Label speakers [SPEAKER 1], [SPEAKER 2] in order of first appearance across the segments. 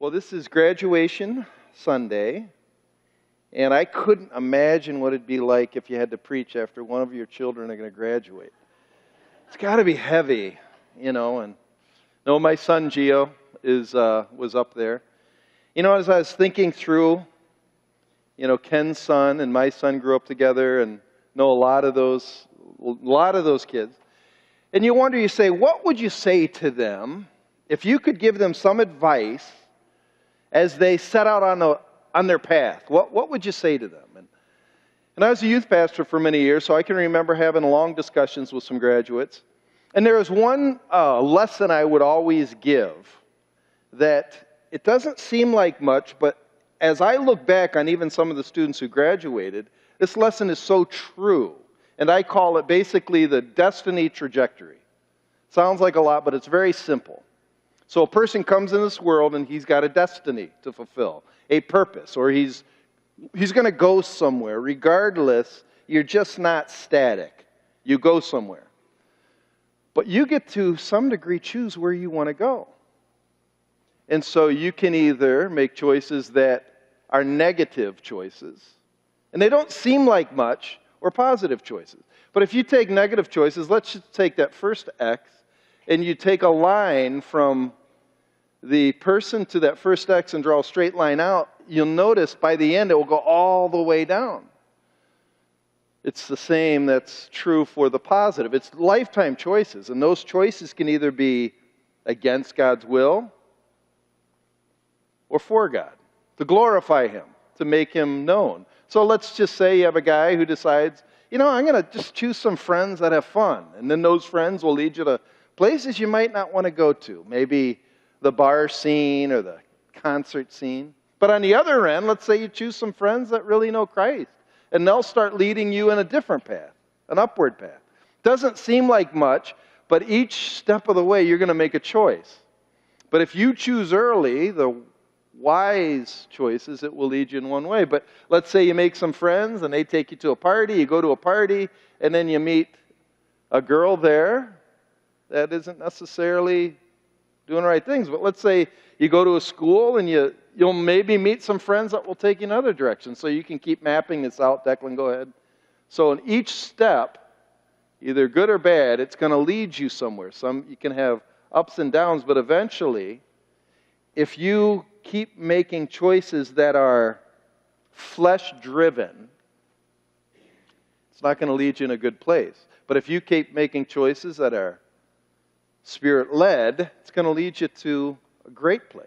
[SPEAKER 1] Well, this is graduation Sunday, and I couldn't imagine what it'd be like if you had to preach after one of your children are going to graduate. It's got to be heavy, and my son Gio was up there. As I was thinking through, Ken's son and my son grew up together, and know a lot of those kids. And you say, what would you say to them if you could give them some advice as they set out on their path? What would you say to them? And I was a youth pastor for many years, so I can remember having long discussions with some graduates. And there was one lesson I would always give that it doesn't seem like much, but as I look back on even some of the students who graduated, this lesson is so true. And I call it basically the destiny trajectory. Sounds like a lot, but it's very simple. So a person comes in this world and he's got a destiny to fulfill, a purpose, or he's going to go somewhere. Regardless, you're just not static. You go somewhere. But you get to some degree choose where you want to go. And so you can either make choices that are negative choices, and they don't seem like much, or positive choices. But if you take negative choices, let's just take that first X, and you take a line from the person to that first X and draw a straight line out, you'll notice by the end it will go all the way down. It's the same that's true for the positive. It's lifetime choices, and those choices can either be against God's will or for God, to glorify Him, to make Him known. So let's just say you have a guy who decides, I'm going to just choose some friends that have fun, and then those friends will lead you to places you might not want to go to, maybe the bar scene or the concert scene. But on the other end, let's say you choose some friends that really know Christ, and they'll start leading you in a different path, an upward path. Doesn't seem like much, but each step of the way you're going to make a choice. But if you choose early, the wise choices, it will lead you in one way. But let's say you make some friends and they take you to a party, you go to a party, and then you meet a girl there that isn't necessarily doing the right things. But let's say you go to a school and you'll maybe meet some friends that will take you in other directions. So you can keep mapping this out. Declan, go ahead. So in each step, either good or bad, it's going to lead you somewhere. You can have ups and downs, but eventually, if you keep making choices that are flesh-driven, it's not going to lead you in a good place. But if you keep making choices that are Spirit-led, it's going to lead you to a great place.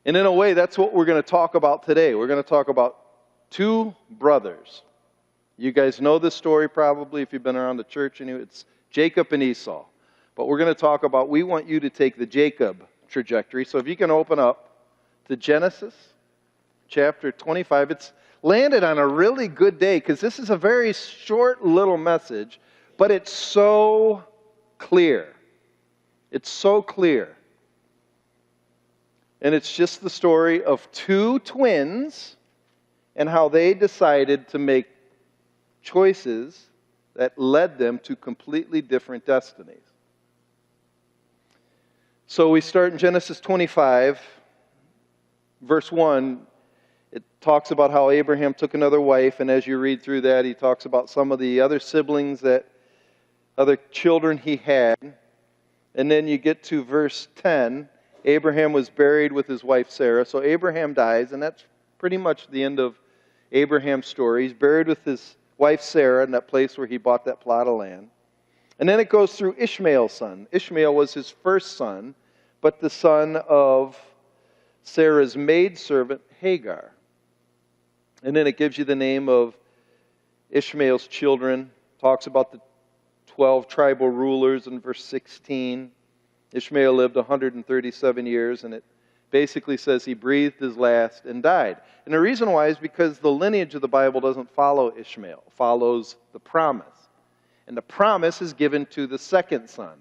[SPEAKER 1] And in a way, that's what we're going to talk about today. We're going to talk about two brothers. You guys know this story probably if you've been around the church. It's Jacob and Esau. But we're going to talk about, we want you to take the Jacob trajectory. So if you can open up to Genesis chapter 25. It's landed on a really good day because this is a very short little message, but it's so clear. It's so clear. And it's just the story of two twins and how they decided to make choices that led them to completely different destinies. So we start in Genesis 25, verse 1. It talks about how Abraham took another wife, and as you read through that, he talks about some of the other siblings, other children he had. And then you get to verse 10. Abraham was buried with his wife Sarah. So Abraham dies, and that's pretty much the end of Abraham's story. He's buried with his wife Sarah in that place where he bought that plot of land. And then it goes through Ishmael's son. Ishmael was his first son, but the son of Sarah's maidservant Hagar. And then it gives you the name of Ishmael's children. Talks about the 12 tribal rulers in verse 16. Ishmael lived 137 years, and it basically says he breathed his last and died. And the reason why is because the lineage of the Bible doesn't follow Ishmael. It follows the promise. And the promise is given to the second son.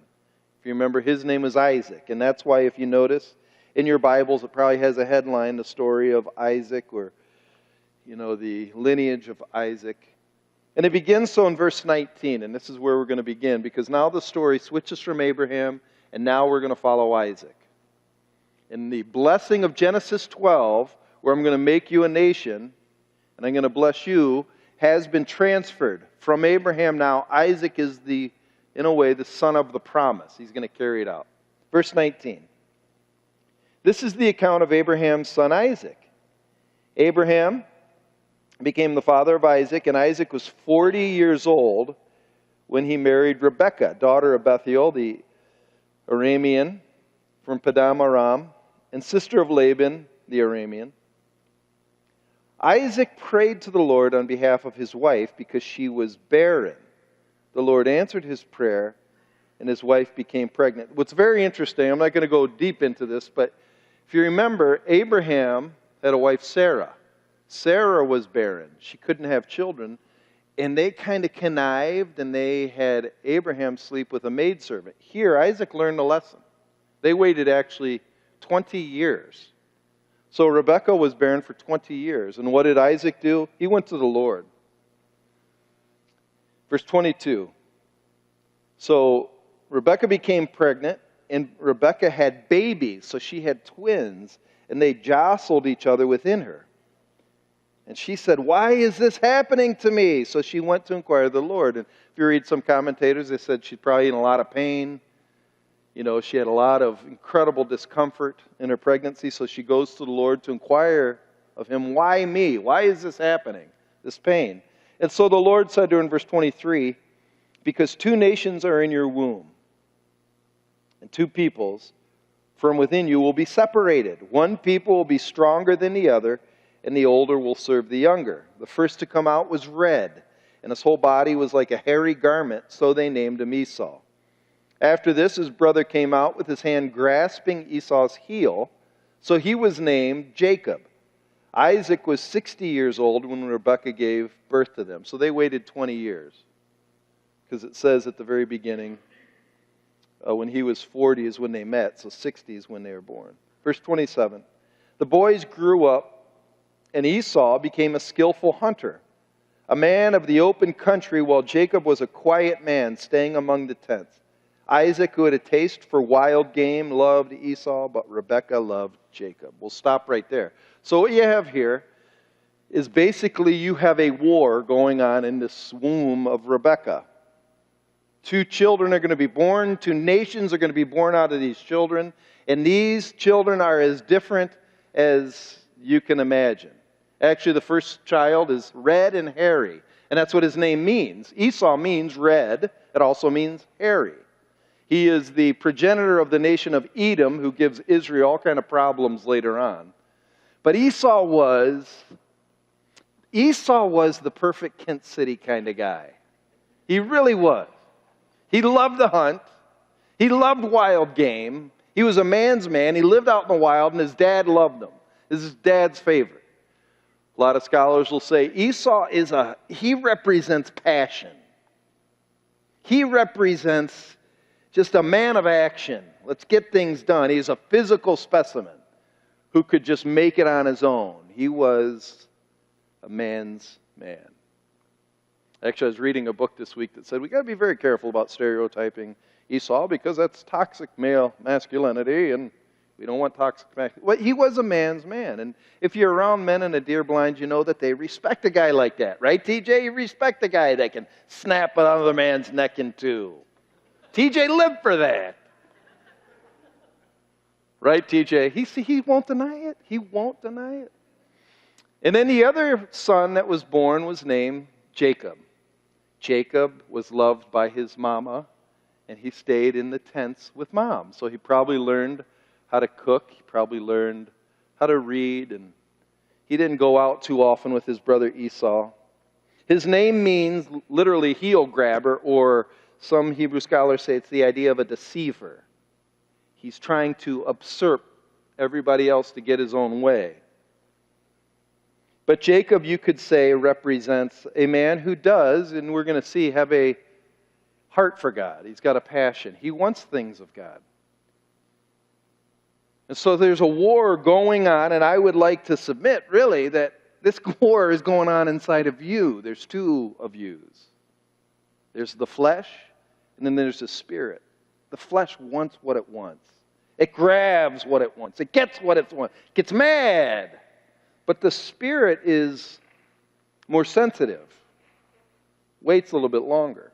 [SPEAKER 1] If you remember, his name was Isaac. And that's why, if you notice, in your Bibles, it probably has a headline, the story of Isaac, or, the lineage of Isaac. And it begins so in verse 19, and this is where we're going to begin, because now the story switches from Abraham, and now we're going to follow Isaac. And the blessing of Genesis 12, where I'm going to make you a nation, and I'm going to bless you, has been transferred from Abraham now. Isaac is in a way, the son of the promise. He's going to carry it out. Verse 19. This is the account of Abraham's son Isaac. Abraham became the father of Isaac, and Isaac was 40 years old when he married Rebekah, daughter of Bethuel, the Aramean from Paddan Aram, and sister of Laban, the Aramean. Isaac prayed to the Lord on behalf of his wife because she was barren. The Lord answered his prayer, and his wife became pregnant. What's very interesting, I'm not going to go deep into this, but if you remember, Abraham had a wife, Sarah. Sarah was barren. She couldn't have children, and they kind of connived, and they had Abraham sleep with a maidservant. Here, Isaac learned a lesson. They waited actually 20 years. So Rebekah was barren for 20 years. And what did Isaac do? He went to the Lord. Verse 22. So Rebekah became pregnant, and Rebekah had babies. So she had twins, and they jostled each other within her. And she said, "Why is this happening to me?" So she went to inquire of the Lord. And if you read some commentators, they said she's probably in a lot of pain. You know, she had a lot of incredible discomfort in her pregnancy, so she goes to the Lord to inquire of him, "Why me? Why is this happening, this pain?" And so the Lord said to her in verse 23, "Because two nations are in your womb, and two peoples from within you will be separated. One people will be stronger than the other, and the older will serve the younger. The first to come out was red, and his whole body was like a hairy garment, so they named him Esau. After this, his brother came out with his hand grasping Esau's heel, so he was named Jacob. Isaac was 60 years old when Rebekah gave birth to them." So they waited 20 years. Because it says at the very beginning, when he was 40 is when they met, so 60 is when they were born. Verse 27. The boys grew up, and Esau became a skillful hunter, a man of the open country, while Jacob was a quiet man staying among the tents. Isaac, who had a taste for wild game, loved Esau, but Rebekah loved Jacob. We'll stop right there. So what you have here is basically you have a war going on in this womb of Rebekah. Two children are going to be born. Two nations are going to be born out of these children. And these children are as different as you can imagine. Actually, the first child is red and hairy. And that's what his name means. Esau means red. It also means hairy. He is the progenitor of the nation of Edom, who gives Israel all kind of problems later on. But Esau was the perfect Kent City kind of guy. He really was. He loved the hunt. He loved wild game. He was a man's man. He lived out in the wild, and his dad loved him. This is his dad's favorite. A lot of scholars will say Esau he represents passion. He represents just a man of action. Let's get things done. He's a physical specimen who could just make it on his own. He was a man's man. Actually, I was reading a book this week that said we got to be very careful about stereotyping Esau because that's toxic male masculinity, and we don't want toxic masculinity. Well, he was a man's man, and if you're around men in a deer blind, you know that they respect a guy like that, right, TJ? You respect a guy that can snap another man's neck in two. TJ lived for that. Right, TJ? He won't deny it. He won't deny it. And then the other son that was born was named Jacob. Jacob was loved by his mama, and he stayed in the tents with mom. So he probably learned how to cook. He probably learned how to read, and he didn't go out too often with his brother Esau. His name means literally heel grabber, or some Hebrew scholars say it's the idea of a deceiver. He's trying to usurp everybody else to get his own way. But Jacob, you could say, represents a man who does, and we're going to see, have a heart for God. He's got a passion. He wants things of God. And so there's a war going on, and I would like to submit, really, that this war is going on inside of you. There's two of yous. There's the flesh, and then there's the spirit. The flesh wants what it wants. It grabs what it wants. It gets what it wants. It gets mad. But the spirit is more sensitive. Waits a little bit longer.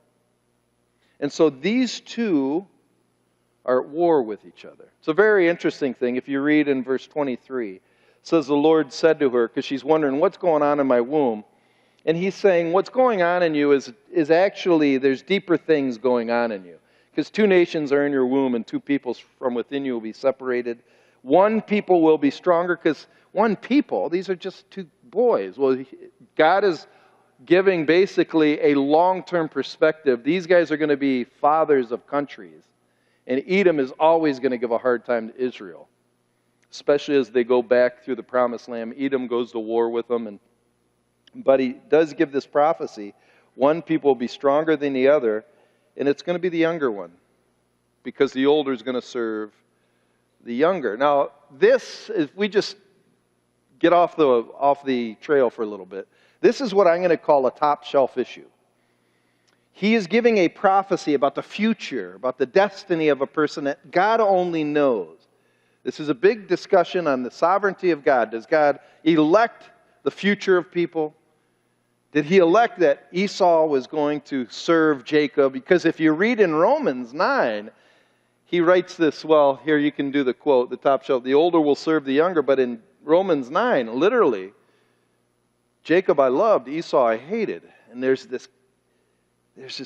[SPEAKER 1] And so these two are at war with each other. It's a very interesting thing. If you read in verse 23, it says the Lord said to her, because she's wondering, what's going on in my womb? And he's saying, what's going on in you is actually, there's deeper things going on in you. Because two nations are in your womb, and two peoples from within you will be separated. One people will be stronger, because one people, these are just two boys. Well, God is giving basically a long-term perspective. These guys are going to be fathers of countries. And Edom is always going to give a hard time to Israel, especially as they go back through the promised land. Edom goes to war with them. But he does give this prophecy. One people will be stronger than the other, and it's going to be the younger one, because the older is going to serve the younger. Now, this, if we just get off the trail for a little bit, this is what I'm going to call a top shelf issue. He is giving a prophecy about the future, about the destiny of a person that God only knows. This is a big discussion on the sovereignty of God. Does God elect the future of people? Did he elect that Esau was going to serve Jacob? Because if you read in Romans 9, he writes this, well, here you can do the quote, the top shelf, the older will serve the younger, but in Romans 9, literally, Jacob I loved, Esau I hated. And there's this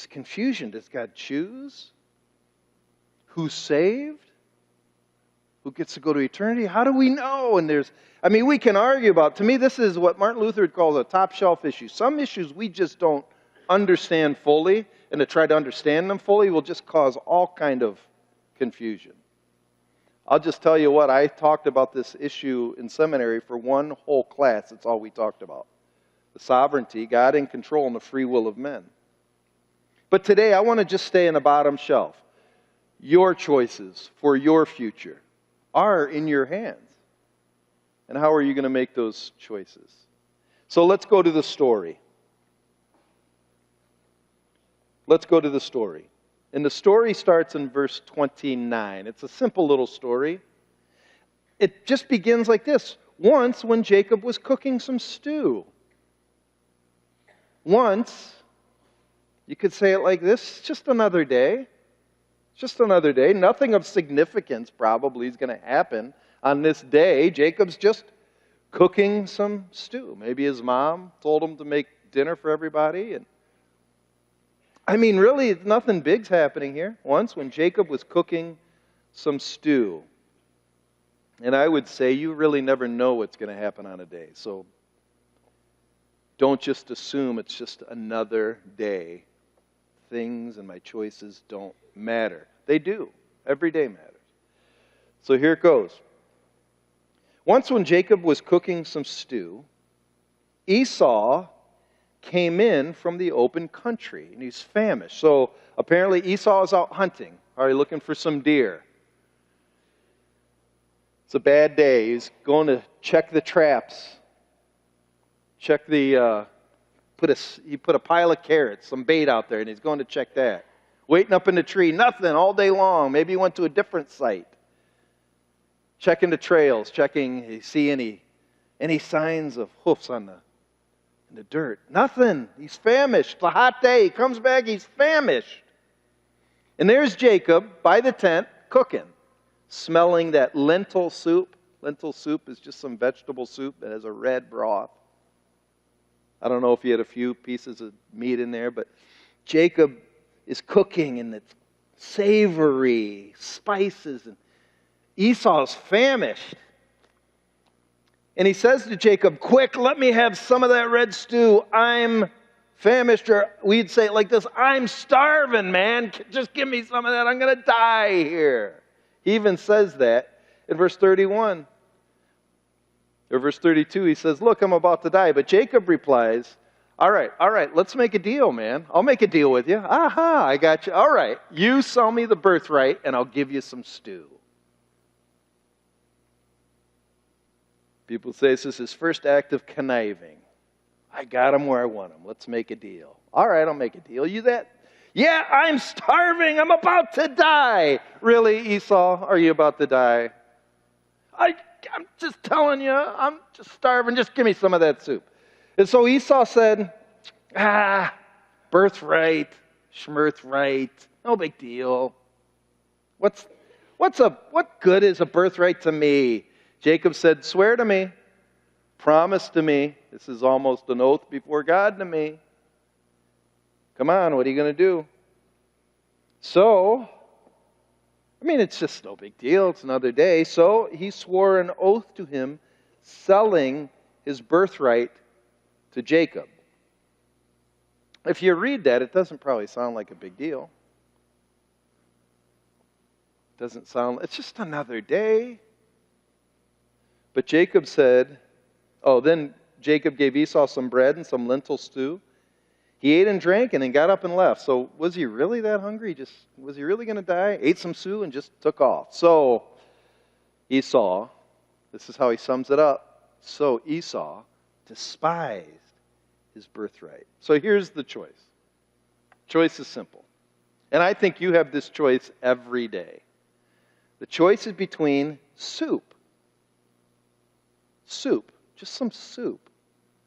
[SPEAKER 1] confusion. Does God choose? Who's saved? Who gets to go to eternity? How do we know? And we can argue about, to me, this is what Martin Luther calls a top shelf issue. Some issues we just don't understand fully, and to try to understand them fully will just cause all kind of confusion. I'll just tell you what, I talked about this issue in seminary for one whole class. That's all we talked about. The sovereignty, God in control, and the free will of men. But today I want to just stay in the bottom shelf. Your choices for your future are in your hands. And how are you going to make those choices? So let's go to the story. Let's go to the story. And the story starts in verse 29. It's a simple little story. It just begins like this. Once, when Jacob was cooking some stew. Once, you could say it like this, just another day. Just another day. Nothing of significance probably is going to happen on this day. Jacob's just cooking some stew. Maybe his mom told him to make dinner for everybody. And really, nothing big's happening here. Once, when Jacob was cooking some stew. And I would say you really never know what's going to happen on a day. So don't just assume it's just another day. Things and my choices don't matter. They do. Every day matters. So here it goes. Once when Jacob was cooking some stew, Esau came in from the open country, and he's famished. So apparently Esau is out hunting, looking for some deer. It's a bad day. He's going to check the traps. Check the... He put a pile of carrots, some bait out there, and he's going to check that. Waiting up in the tree, nothing all day long. Maybe he went to a different site. Checking the trails, checking, see any signs of hoofs in the dirt. Nothing. He's famished. It's a hot day. He comes back, he's famished. And there's Jacob by the tent cooking, smelling that lentil soup. Lentil soup is just some vegetable soup that has a red broth. I don't know if he had a few pieces of meat in there, but Jacob is cooking, and it's savory, spices, and Esau's famished. And he says to Jacob, quick, let me have some of that red stew. I'm famished, or we'd say it like this, I'm starving, man. Just give me some of that. I'm going to die here. He even says that in verse 31. Or verse 32, he says, look, I'm about to die. But Jacob replies, all right, let's make a deal, man. I'll make a deal with you. Aha, I got you. All right, you sell me the birthright, and I'll give you some stew. People say this is his first act of conniving. I got him where I want him. Let's make a deal. All right, I'll make a deal. You Yeah, I'm starving. I'm about to die. Really, Esau? Are you about to die? I'm just telling you, I'm just starving. Just give me some of that soup. And so Esau said, birthright, schmirthright, no big deal. What good is a birthright to me? Jacob said, swear to me, promise to me. This is almost an oath before God to me. Come on, what are you going to do? So, it's just no big deal. It's another day. So he swore an oath to him, selling his birthright to Jacob. If you read that, it doesn't probably sound like a big deal. It's just another day. But Jacob said, then Jacob gave Esau some bread and some lentil stew. He ate and drank and then got up and left. So was he really that hungry? Was he really going to die? Ate some stew and just took off. So Esau, this is how he sums it up. So Esau despised his birthright. So here's the choice. Choice is simple. And I think you have this choice every day. The choice is between soup. Soup. Just some soup.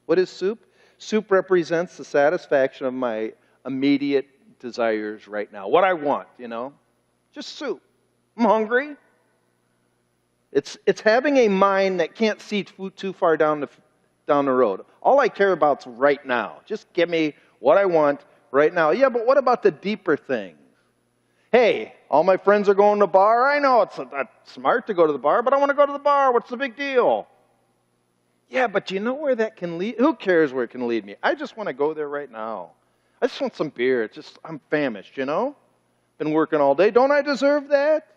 [SPEAKER 1] What is soup? Soup represents the satisfaction of my immediate desires right now. What I want, Just soup. I'm hungry. It's having a mind that can't see too far down the road. All I care about is right now. Just give me what I want right now. Yeah, but what about the deeper things? Hey, all my friends are going to the bar. I know it's not smart to go to the bar, but I want to go to the bar. What's the big deal? Yeah, but you know where that can lead? Who cares where it can lead me? I just want to go there right now. I just want some beer. I'm famished, Been working all day. Don't I deserve that?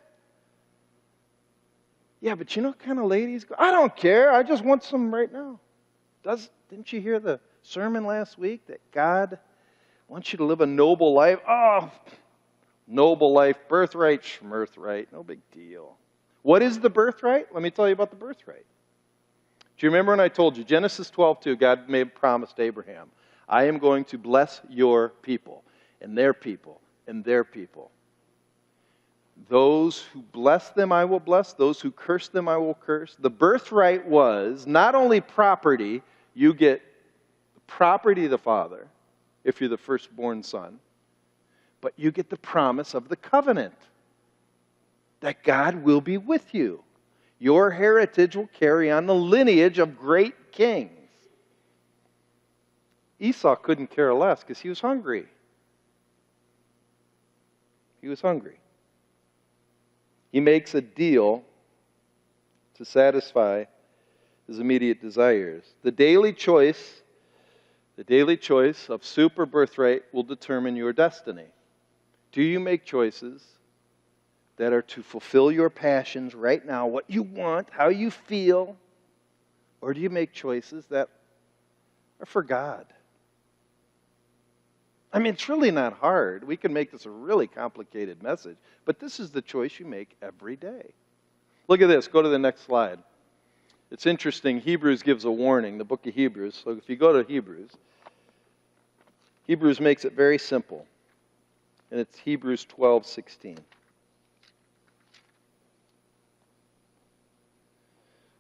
[SPEAKER 1] Yeah, but you know what kind of ladies go? I don't care. I just want some right now. Didn't you hear the sermon last week that God wants you to live a noble life? Oh, noble life, birthright, schmirthright, no big deal. What is the birthright? Let me tell you about the birthright. Do you remember when I told you, Genesis 12:2, God made a promise to Abraham. I am going to bless your people, and their people, and their people. Those who bless them I will bless, those who curse them I will curse. The birthright was not only property, you get the property of the father, if you're the firstborn son, but you get the promise of the covenant, that God will be with you. Your heritage will carry on the lineage of great kings. Esau couldn't care less because he was hungry. He was hungry. He makes a deal to satisfy his immediate desires. The daily choice of soup or birthright will determine your destiny. Do you make choices that are to fulfill your passions right now, what you want, how you feel? Or do you make choices that are for God? It's really not hard. We can make this a really complicated message, but this is the choice you make every day. Look at this. Go to the next slide. It's interesting. Hebrews gives a warning, the book of Hebrews. So if you go to Hebrews makes it very simple. And it's Hebrews 12:16.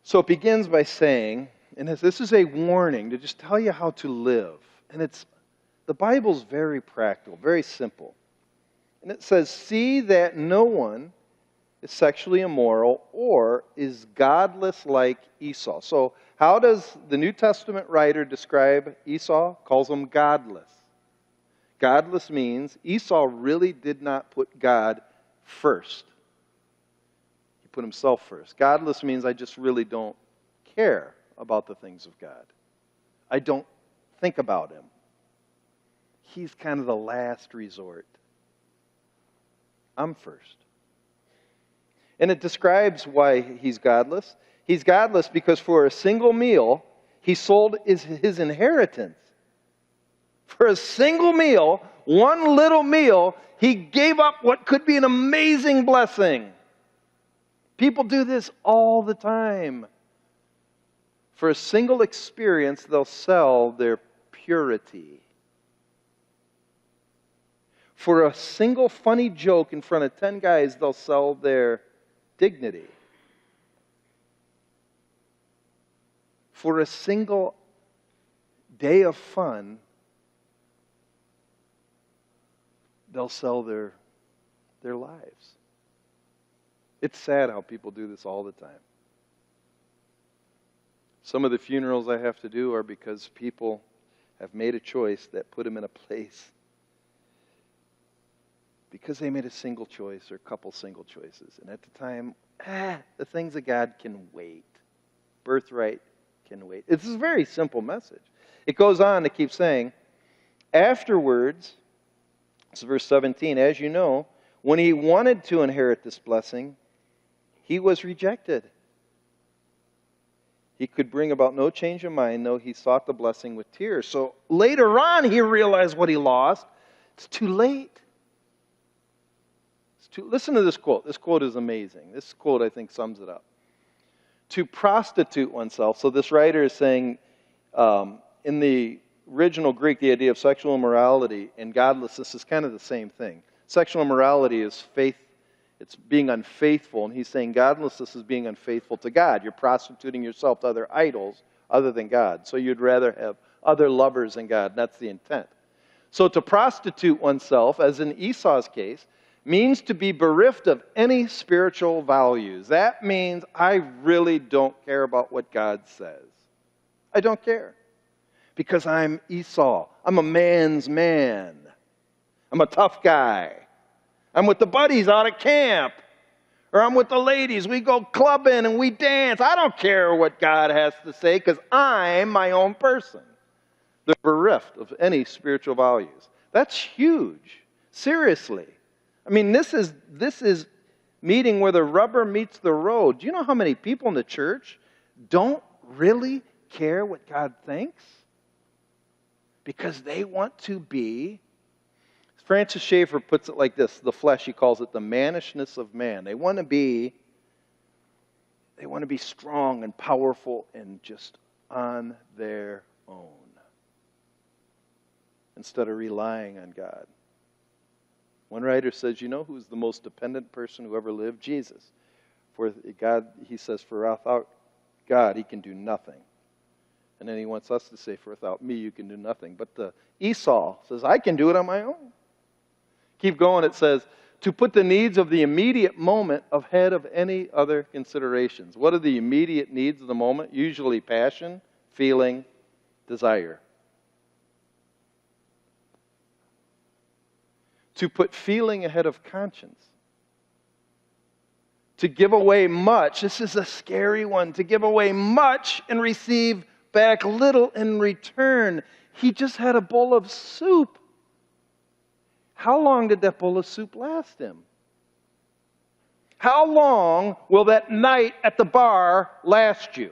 [SPEAKER 1] So it begins by saying, and this is a warning to just tell you how to live. And the Bible's very practical, very simple. And it says, see that no one is sexually immoral or is godless like Esau. So how does the New Testament writer describe Esau? Calls him godless. Godless means Esau really did not put God first. He put himself first. Godless means I just really don't care about the things of God. I don't think about him. He's kind of the last resort. I'm first. And it describes why he's godless. He's godless because for a single meal, he sold his inheritance. For a single meal, one little meal, he gave up what could be an amazing blessing. People do this all the time. For a single experience, they'll sell their purity. For a single funny joke in front of 10 guys, they'll sell their dignity. For a single day of fun, they'll sell their lives. It's sad how people do this all the time. Some of the funerals I have to do are because people have made a choice that put them in a place because they made a single choice or a couple single choices. And at the time, the things of God can wait. Birthright can wait. It's a very simple message. It goes on to keep saying, afterwards, it's verse 17, as you know, when he wanted to inherit this blessing, he was rejected. He could bring about no change of mind, though he sought the blessing with tears. So later on, he realized what he lost. It's too late. Listen to this quote. This quote is amazing. This quote, I think, sums it up. To prostitute oneself. So this writer is saying, in the original Greek, the idea of sexual immorality and godlessness is kind of the same thing. Sexual immorality is faith. It's being unfaithful. And he's saying godlessness is being unfaithful to God. You're prostituting yourself to other idols other than God. So you'd rather have other lovers than God. That's the intent. So to prostitute oneself, as in Esau's case, means to be bereft of any spiritual values. That means I really don't care about what God says. I don't care. Because I'm Esau. I'm a man's man. I'm a tough guy. I'm with the buddies out at camp. Or I'm with the ladies. We go clubbing and we dance. I don't care what God has to say because I'm my own person. They're bereft of any spiritual values. That's huge. Seriously. I mean, this is meeting where the rubber meets the road. Do you know how many people in the church don't really care what God thinks? Because they want to be, Francis Schaeffer puts it like this, the flesh, he calls it the mannishness of man. They want to be strong and powerful and just on their own instead of relying on God. One writer says, you know who's the most dependent person who ever lived? Jesus. For God, he says, for without God, he can do nothing. And then he wants us to say, for without me, you can do nothing. But the Esau says, I can do it on my own. Keep going, it says, to put the needs of the immediate moment ahead of any other considerations. What are the immediate needs of the moment? Usually passion, feeling, desire. To put feeling ahead of conscience. To give away much. This is a scary one. To give away much and receive back little in return. He just had a bowl of soup. How long did that bowl of soup last him? How long will that night at the bar last you?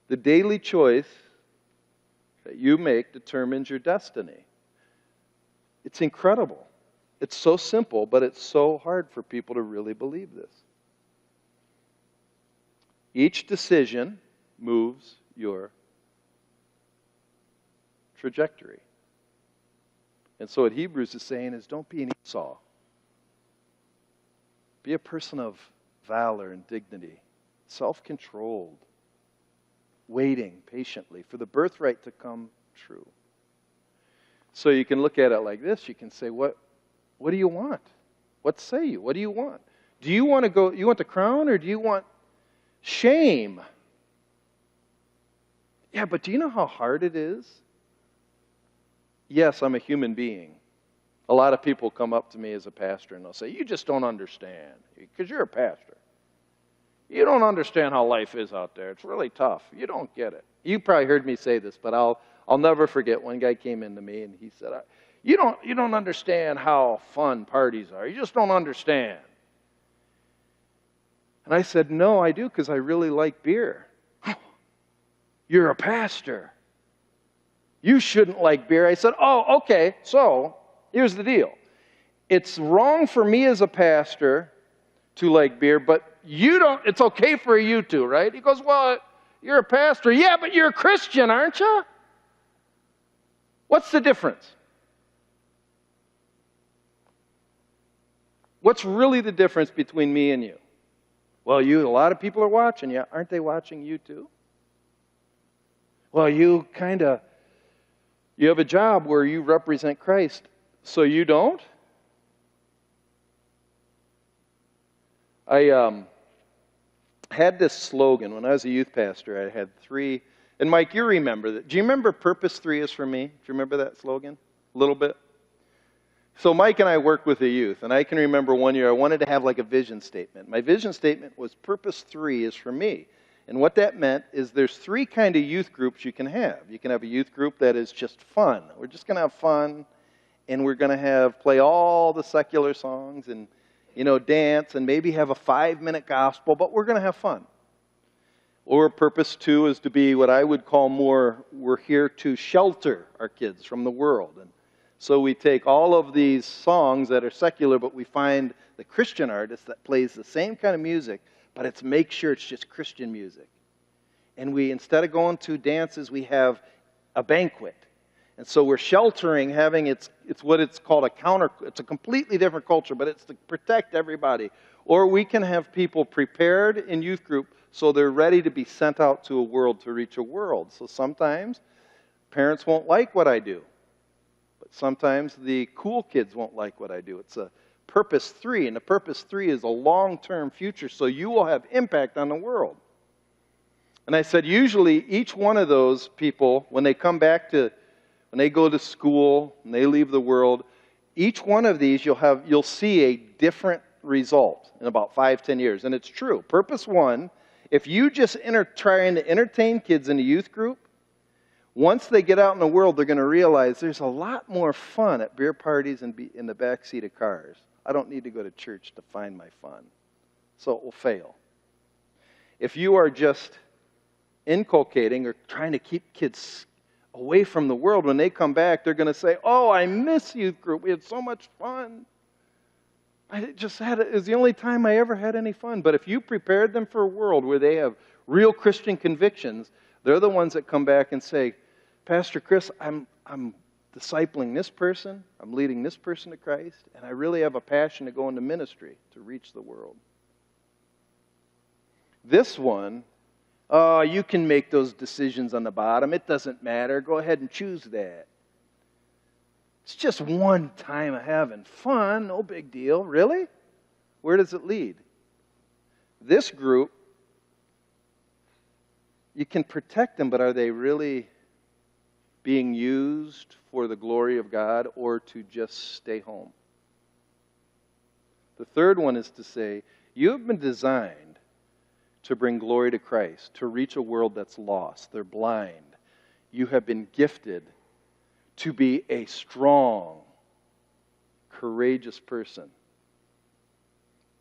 [SPEAKER 1] The daily choice that you make determines your destiny. It's incredible. It's so simple, but it's so hard for people to really believe this. Each decision moves your trajectory. And so what Hebrews is saying is don't be an Esau. Be a person of valor and dignity, self-controlled, waiting patiently for the birthright to come true. So you can look at it like this. You can say, what do you want? What say you? What do you want? Do you want to go, you want the crown or do you want shame? Yeah, but do you know how hard it is? Yes, I'm a human being. A lot of people come up to me as a pastor and they'll say, you just don't understand because you're a pastor. You don't understand how life is out there. It's really tough. You don't get it. You probably heard me say this, but I'll never forget. One guy came into me and he said, you don't understand how fun parties are. You just don't understand. And I said, no, I do because I really like beer. You're a pastor. You shouldn't like beer. I said, oh, okay, so here's the deal. It's wrong for me as a pastor to like beer, but you don't, it's okay for you to, right? He goes, well, you're a pastor. Yeah, but you're a Christian, aren't you? What's the difference? What's really the difference between me and you? Well, a lot of people are watching you. Aren't they watching you too? Well, you have a job where you represent Christ, so you don't? I had this slogan when I was a youth pastor. I had 3, and Mike, you remember that. Do you remember Purpose 3 is for me? Do you remember that slogan? A little bit? So Mike and I worked with the youth, and I can remember one year I wanted to have like a vision statement. My vision statement was Purpose 3 is for me. And what that meant is there's 3 kind of youth groups you can have. You can have a youth group that is just fun. We're just going to have fun, and we're going to play all the secular songs and, dance and maybe have a 5-minute gospel, but we're going to have fun. Or Purpose 2 is to be what I would call more, we're here to shelter our kids from the world. And so we take all of these songs that are secular, but we find the Christian artist that plays the same kind of music, but make sure it's just Christian music. And instead of going to dances, we have a banquet. And so we're sheltering, it's what it's called it's a completely different culture, but it's to protect everybody. Or we can have people prepared in youth group so they're ready to be sent out to a world to reach a world. So sometimes parents won't like what I do. But sometimes the cool kids won't like what I do. It's a Purpose 3, and the Purpose 3 is a long-term future, so you will have impact on the world. And I said, usually each one of those people, when they go to school and they leave the world, each one of these you'll see a different result in about 5-10 years. And it's true. Purpose 1, if you just trying to entertain kids in a youth group, once they get out in the world, they're going to realize there's a lot more fun at beer parties and in the backseat of cars. I don't need to go to church to find my fun. So it will fail. If you are just inculcating or trying to keep kids away from the world, when they come back, they're going to say, oh, I miss youth group. We had so much fun. It was the only time I ever had any fun. But if you prepared them for a world where they have real Christian convictions, they're the ones that come back and say, Pastor Chris, I'm discipling this person, I'm leading this person to Christ, and I really have a passion to go into ministry to reach the world. This one, you can make those decisions on the bottom. It doesn't matter. Go ahead and choose that. It's just one time of having fun. No big deal. Really? Where does it lead? This group, you can protect them, but are they really being used for the glory of God or to just stay home? The third one is to say, you have been designed to bring glory to Christ, to reach a world that's lost. They're blind. You have been gifted to be a strong, courageous person.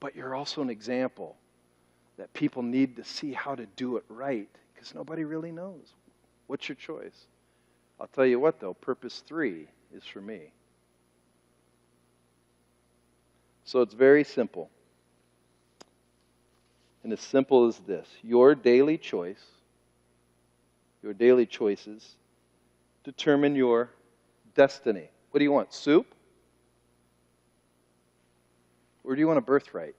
[SPEAKER 1] But you're also an example that people need to see how to do it right, because nobody really knows. What's your choice? I'll tell you what, though, Purpose 3 is for me. So it's very simple. And as simple as this. Your daily choices determine your destiny. What do you want, soup? Or do you want a birthright?